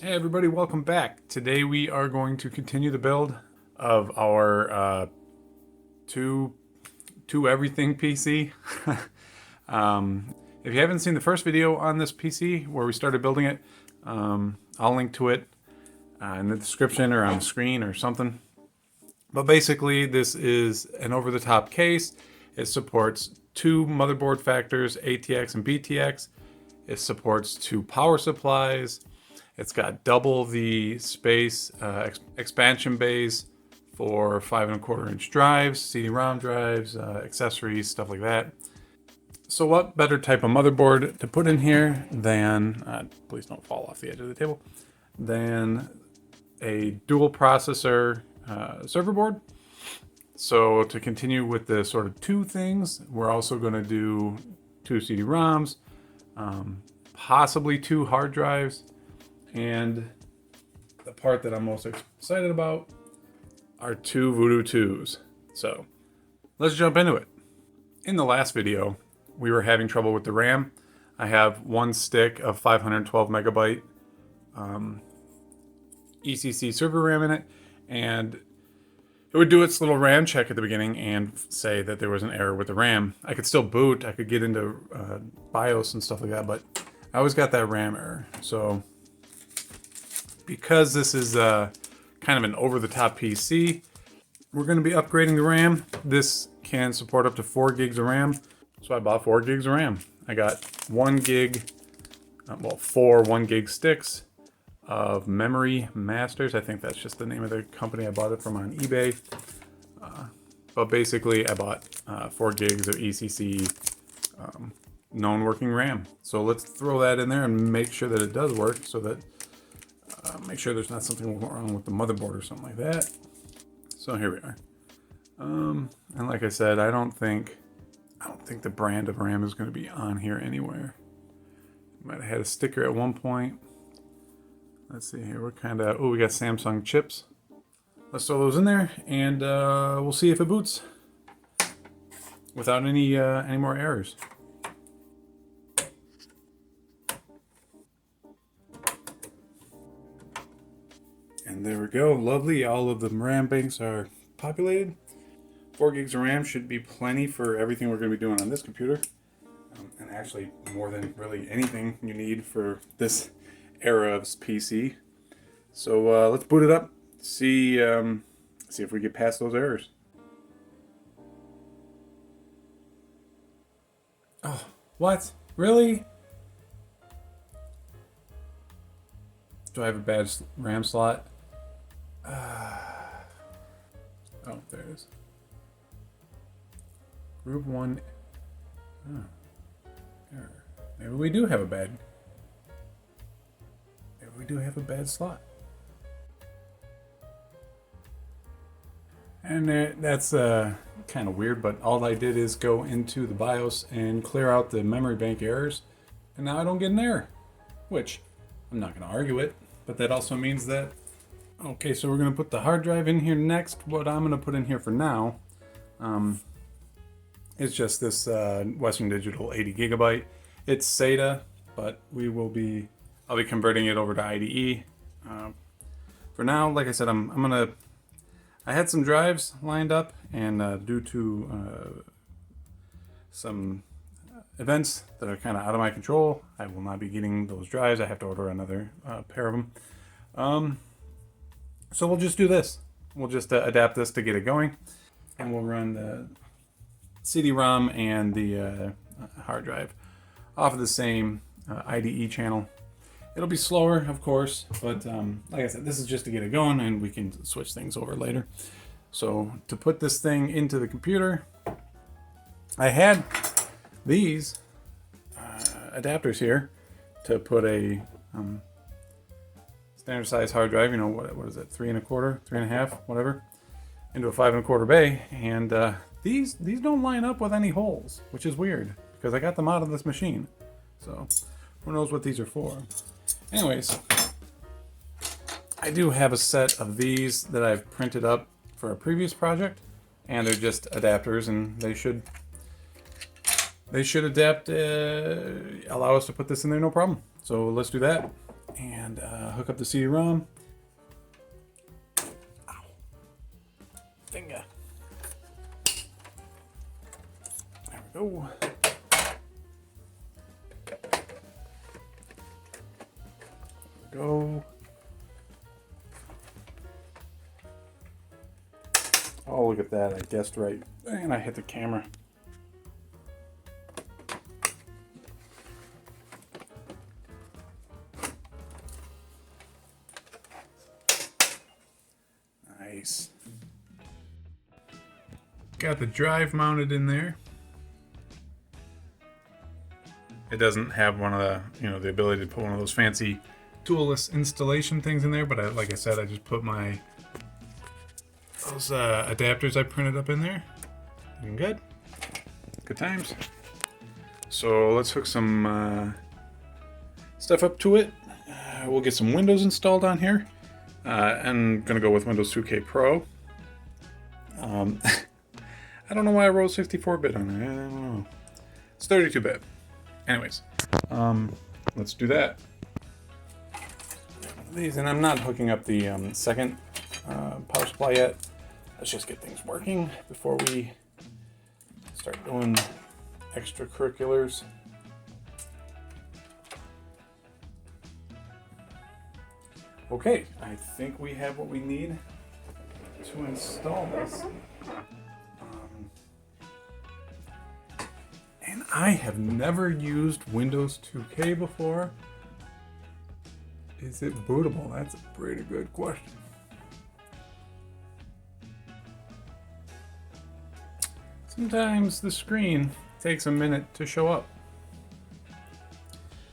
Hey everybody, welcome back. Today we are going to continue the build of our two everything PC. If you haven't seen the first video on this PC where we started building it, I'll link to it in the description or on the screen or something. But basically this is an over-the-top case. It supports two motherboard factors, ATX and BTX. It supports two power supplies. It's got double the space, expansion bays for 5¼ inch drives, CD-ROM drives, accessories, stuff like that. So what better type of motherboard to put in here than, please don't fall off the edge of the table, than a dual processor server board. So to continue with the sort of two things, we're also going to do two CD-ROMs, possibly two hard drives, and the part that I'm most excited about are two Voodoo 2s. So let's jump into it. In the last video, we were having trouble with the RAM. I have one stick of 512 megabyte ECC server RAM in it, and it would do its little RAM check at the beginning and say that there was an error with the RAM. I could still boot, I could get into BIOS and stuff like that, but I always got that RAM error. So because this is kind of an over-the-top PC, we're going to be upgrading the RAM. This can support up to 4 gigs of RAM, so I bought 4 gigs of RAM. I got 1 gig, four 1 gig sticks of memory masters. I think that's just the name of the company I bought it from on eBay. But basically, I bought 4 gigs of ECC known working RAM. So let's throw that in there and make sure that it does work, so that make sure there's not something wrong with the motherboard or something like that. So here we are. And like I said, I don't think the brand of RAM is going to be on here anywhere. Might have had a sticker at one point. Let's see here. We're kind of, we got Samsung chips. Let's throw those in there, and we'll see if it boots without any more errors. And there we go, lovely. All of the RAM banks are populated. 4 gigs of RAM should be plenty for everything we're going to be doing on this computer. And actually more than really anything you need for this era of PC. So let's boot it up, see if we get past those errors. Oh, what? Really? Do I have a bad RAM slot? Oh, there it is. Group 1. Oh, error. Maybe we do have a bad. Maybe we do have a bad slot. And that's kind of weird, but all I did is go into the BIOS and clear out the memory bank errors, and now I don't get an error, which I'm not going to argue it, but that also means that. Okay, so we're going to put the hard drive in here next. What I'm going to put in here for now is just this Western Digital 80 gigabyte. It's SATA, but I'll be converting it over to IDE. For now, like I said, I had some drives lined up, and due to some events that are kind of out of my control, I will not be getting those drives. I have to order another pair of them. So we'll just do this. We'll just adapt this to get it going, and we'll run the CD-ROM and the hard drive off of the same IDE channel. It'll be slower, of course, but like I said, this is just to get it going, and we can switch things over later. So to put this thing into the computer, I had these adapters here to put a standard size hard drive, what is it, 3¼ 3½, whatever, into a 5¼ bay, and these don't line up with any holes, which is weird because I got them out of this machine, so who knows what these are for. Anyways, I do have a set of these that I've printed up for a previous project, and they're just adapters, and they should adapt, allow us to put this in there no problem. So let's do that. and hook up the CD-ROM. Ow. Finger. There we go. Go. Oh, look at that. I guessed right. And I hit the camera. Nice. Got the drive mounted in there. It doesn't have one of the, the ability to put one of those fancy toolless installation things in there, but like I said, I just put those adapters I printed up in there. Looking good. Good times. So let's hook some stuff up to it. We'll get some Windows installed on here. I'm gonna go with Windows 2K Pro. I don't know why I wrote 64-bit on it. I don't know. It's 32-bit. Anyways, let's do that. These, and I'm not hooking up the second power supply yet. Let's just get things working before we start doing extracurriculars. Okay, I think we have what we need to install this. And I have never used Windows 2K before. Is it bootable? That's a pretty good question. Sometimes the screen takes a minute to show up.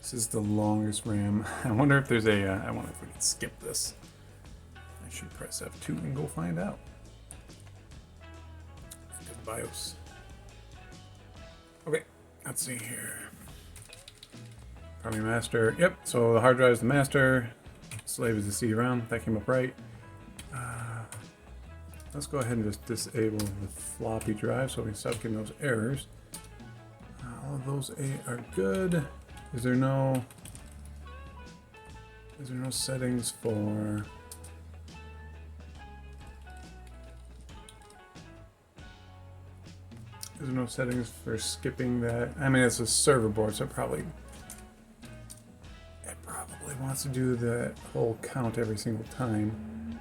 This is the longest RAM. I wonder if there's I wonder if we can skip this. I should press F2 and go find out. BIOS. Okay, let's see here. Primary master. Yep, so the hard drive is the master. Slave is the CD-ROM. That came up right. Let's go ahead and just disable the floppy drive so we can stop getting those errors. All of those are good. Is there no settings for... There's no settings for skipping that. I mean, it's a server board, so it probably wants to do the whole count every single time.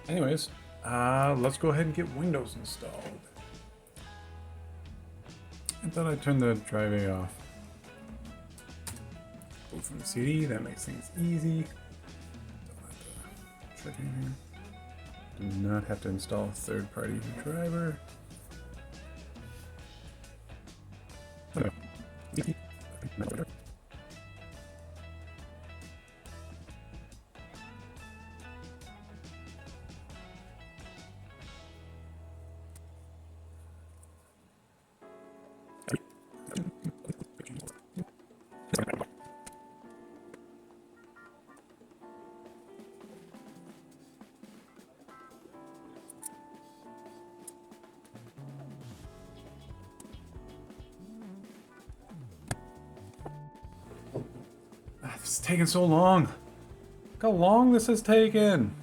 Anyways, let's go ahead and get Windows installed. I thought I'd turn the drive A off. Boot from the CD, that makes things easy. Don't have to check anything. Do not have to install a third-party driver. Okay. It's taking so long. Look how long this has taken.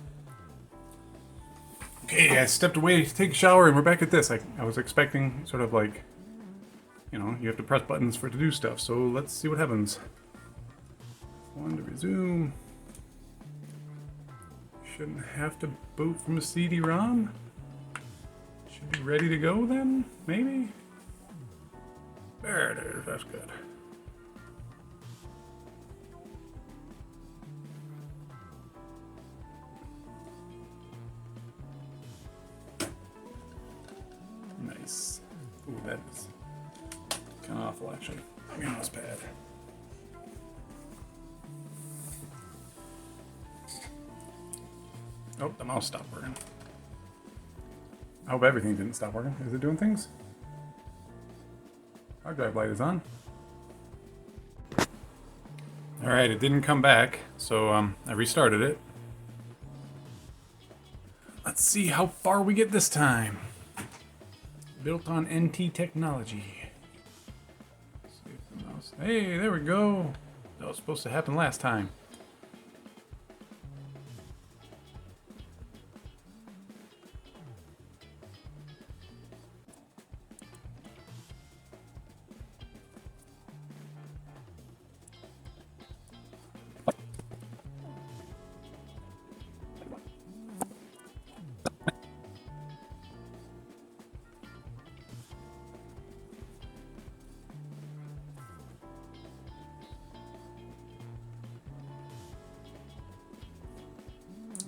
Okay, I stepped away to take a shower and we're back at this. I was expecting sort of like, you have to press buttons for it to do stuff. So let's see what happens. One to resume. Shouldn't have to boot from a CD-ROM. Should be ready to go then, maybe? There it is, that's good. Nice. Ooh, that is kind of awful, actually. Mouse pad. Oh, the mouse stopped working. I hope everything didn't stop working. Is it doing things? Hard drive light is on. Alright, it didn't come back, so I restarted it. Let's see how far we get this time. Built on NT technology. See if the mouse... Hey, there we go. That was supposed to happen last time.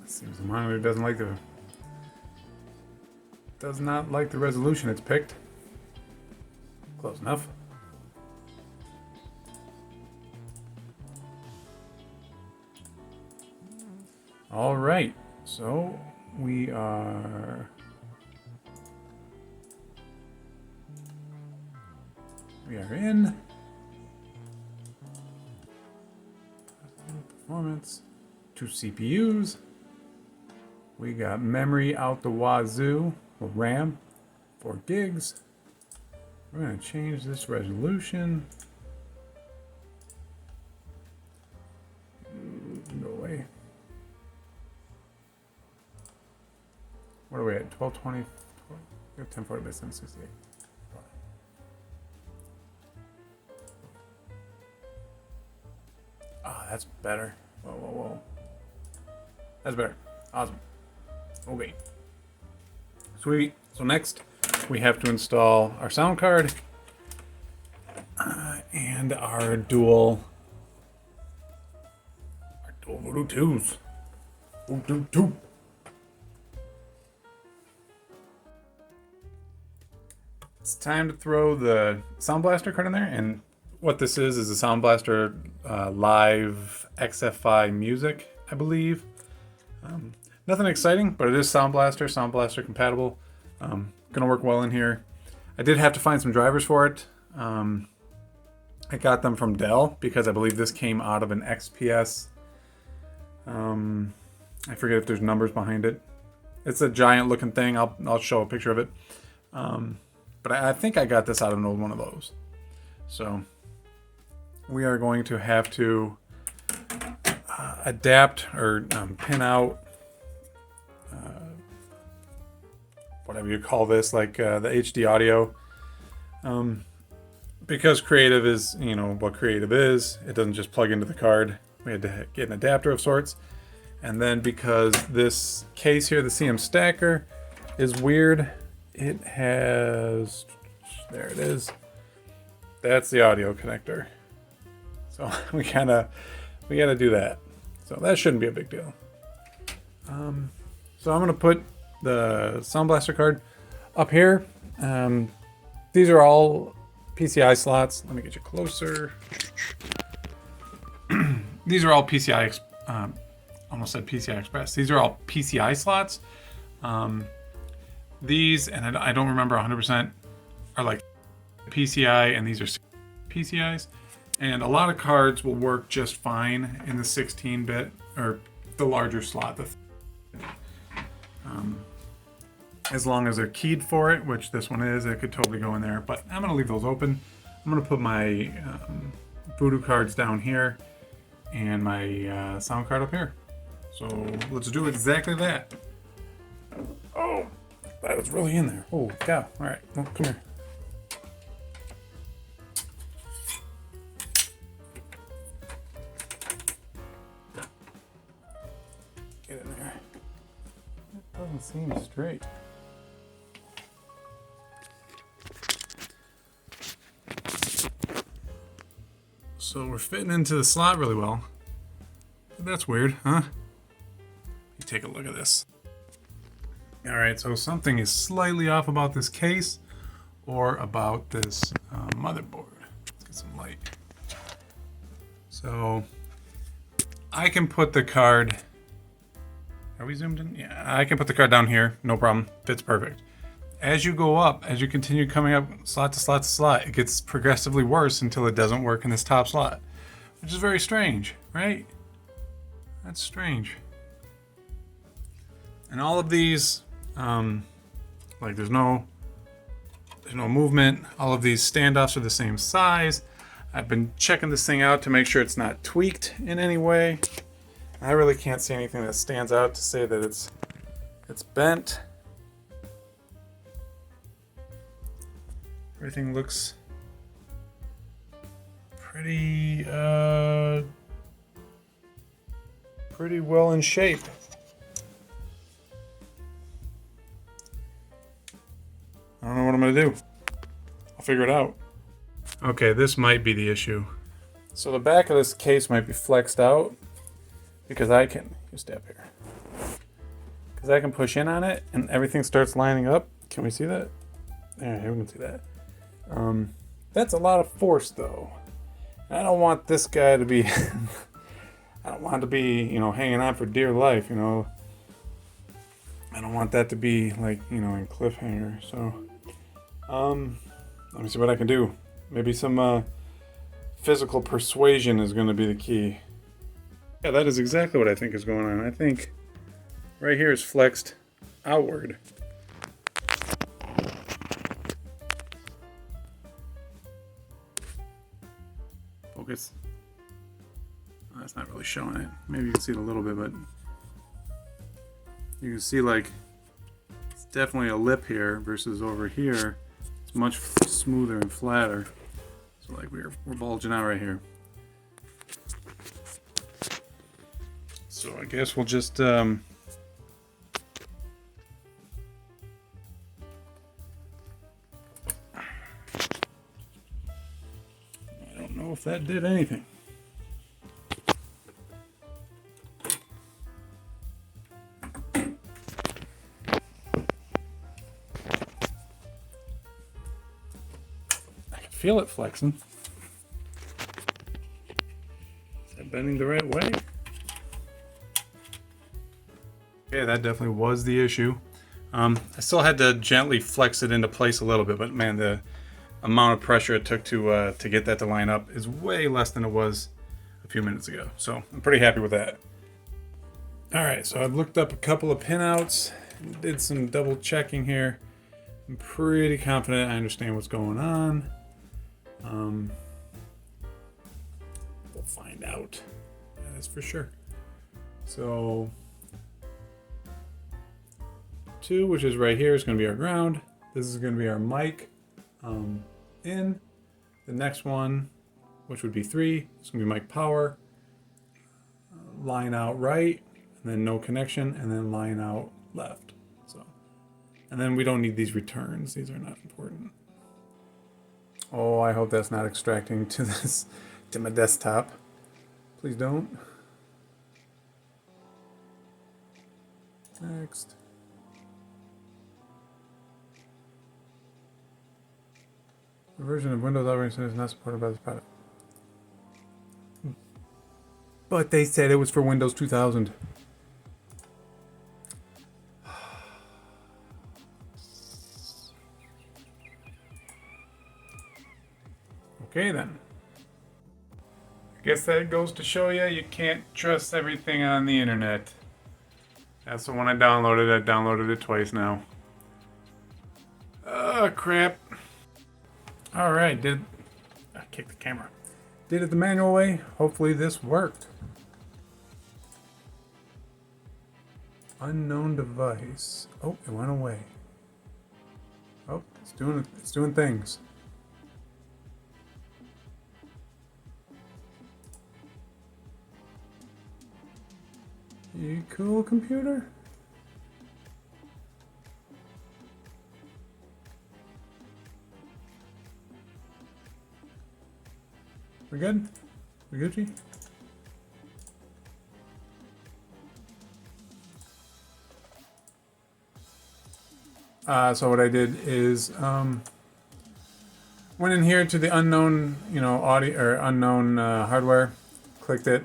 Seems the monitor does not like the resolution it's picked. Close enough. All right, so we are in performance. 2 CPUs. We got memory out the wazoo, or RAM, 4 gigs. We're going to change this resolution. Go away. What are we at? 1220, 1040 by 768. Ah, that's better. Whoa, whoa, whoa. That's better. Awesome. Okay. Sweet. So next, we have to install our sound card and our dual Voodoo 2s. Voodoo 2. It's time to throw the Sound Blaster card in there, and what this is a Sound Blaster live XFI music, I believe. Nothing exciting, but it is Sound Blaster compatible. Gonna work well in here. I did have to find some drivers for it. I got them from Dell because I believe this came out of an XPS. I forget if there's numbers behind it. It's a giant looking thing. I'll show a picture of it. But I think I got this out of an old one of those. So we are going to have to adapt or pin out whatever you call this, like the HD audio. Because Creative is, what Creative is, it doesn't just plug into the card. We had to get an adapter of sorts. And then because this case here, the CM Stacker, is weird, it has, there it is. That's the audio connector. So we gotta do that. So that shouldn't be a big deal. So I'm gonna put the Sound Blaster card up here. These are all PCI slots. Let me get you closer. These are all PCI, almost said PCI Express. These are all PCI slots. These, and I don't remember 100%, are like PCI, and these are PCIs. And a lot of cards will work just fine in the 16-bit, or the larger slot. As long as they're keyed for it, which this one is, it could totally go in there. But I'm going to leave those open. I'm going to put my Voodoo cards down here and my sound card up here. So let's do exactly that. Oh, that was really in there. Oh, yeah. All right. Well, come here. Get in there. It doesn't seem straight. So we're fitting into the slot really well. That's weird, huh? You take a look at this. All right, so something is slightly off about this case or about this motherboard. Let's get some light. So I can put the card, are we zoomed in? Yeah, I can put the card down here, no problem, fits perfect. As you go up, as you continue coming up slot to slot to slot, it gets progressively worse until it doesn't work in this top slot, which is very strange, right? That's strange. And all of these, there's no movement. All of these standoffs are the same size. I've been checking this thing out to make sure it's not tweaked in any way. I really can't see anything that stands out to say that it's bent. Everything looks pretty well in shape. I don't know what I'm gonna do. I'll figure it out. Okay, this might be the issue. So the back of this case might be flexed out because I can, you stay up here. Because I can push in on it and everything starts lining up. Can we see that? Yeah, here we can see that. That's a lot of force though. I don't want this guy to be, I don't want it to be, you know, hanging on for dear life, you know. I don't want that to be like, you know, in cliffhanger. So, let me see what I can do. Maybe some physical persuasion is going to be the key. Yeah, that is exactly what I think is going on. I think right here is flexed outward. Focus. Oh, that's not really showing it. Maybe you can see it a little bit, but you can see like it's definitely a lip here versus over here. It's much smoother and flatter. So like we're bulging out right here. So I guess we'll just I don't know if that did anything. Feel it flexing. Is that bending the right way? Okay, that definitely was the issue. I still had to gently flex it into place a little bit, but man, the amount of pressure it took to get that to line up is way less than it was a few minutes ago. So I'm pretty happy with that. All right, so I've looked up a couple of pinouts, did some double checking here. I'm pretty confident I understand what's going on. We'll find out. That is for sure. So 2, which is right here, is going to be our ground. This is going to be our mic in. The next one, which would be 3, is going to be mic power. Line out right, and then no connection, and then line out left. So, and then we don't need these returns. These are not important. Oh, I hope that's not extracting to this, to my desktop. Please don't. Next. The version of Windows operating system is not supported by this product. But they said it was for Windows 2000. Okay then. I guess that goes to show you can't trust everything on the internet. That's the one I downloaded it twice now. Oh crap. Alright, I kicked the camera. Did it the manual way. Hopefully this worked. Unknown device. Oh, it went away. Oh, it's doing things. You cool, computer? We good? We Gucci? So what I did is went in here to the unknown, audio or unknown hardware, clicked it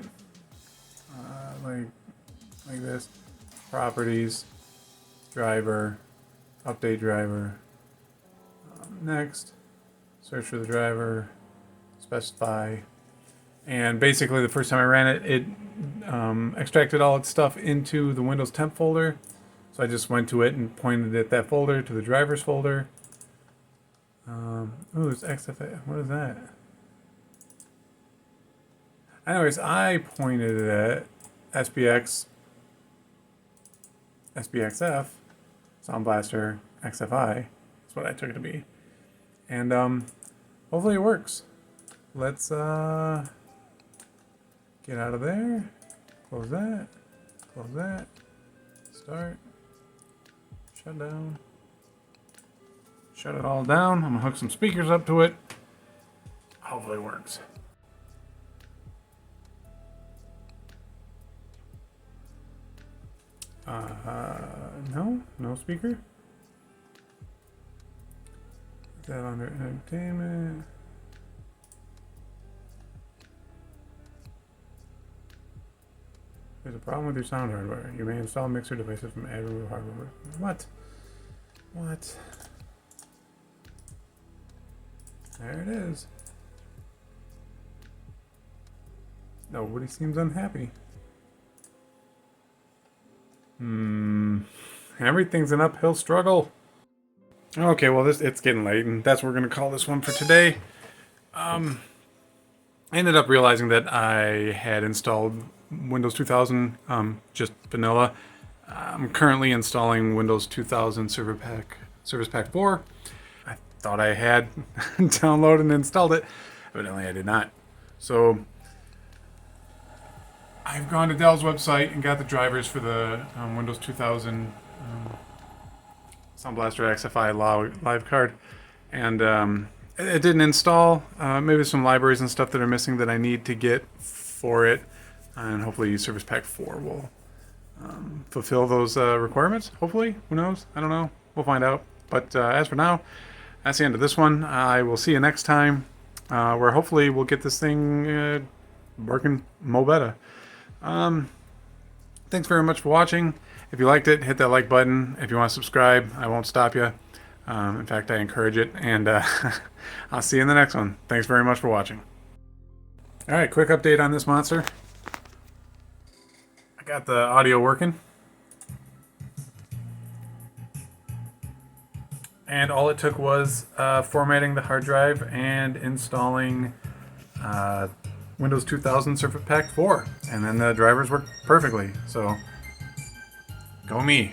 like this, properties, driver, update driver, next, search for the driver, specify, and basically the first time I ran it, it extracted all its stuff into the Windows temp folder. So I just went to it and pointed at that folder, to the drivers folder. Ooh, it's XFA. What is that? Anyways, I pointed it at SBXF, Sound Blaster XFI. That's what I took it to be. And hopefully it works. Let's get out of there. Close that. Close that. Start. Shut down. Shut it all down. I'm gonna hook some speakers up to it. Hopefully it works. No speaker. Is that under entertainment? There's a problem with your sound hardware. You may install mixer devices from add remove hardware. What? What? There it is. Nobody seems unhappy. Everything's an uphill struggle. Okay, well it's getting late, and that's what we're gonna call this one for today. I ended up realizing that I had installed Windows 2000, just vanilla. I'm currently installing Windows 2000 Service Pack 4. I thought I had downloaded and installed it, evidently I did not. So I've gone to Dell's website and got the drivers for the Windows 2000 Sound Blaster XFI live card, and it didn't install. Maybe some libraries and stuff that are missing that I need to get for it, and hopefully Service Pack 4 will fulfill those requirements. Hopefully, who knows? I don't know. We'll find out. But as for now, that's the end of this one. I will see you next time, where hopefully we'll get this thing working mo better. Thanks very much for watching. If you liked it, hit that like button. If you want to subscribe, I won't stop you. In fact, I encourage it. And I'll see you in the next one. Thanks very much for watching. All right, quick update on this monster. I got the audio working. And all it took was formatting the hard drive and installing Windows 2000 Service Pack 4. And then the drivers work perfectly. So, go me.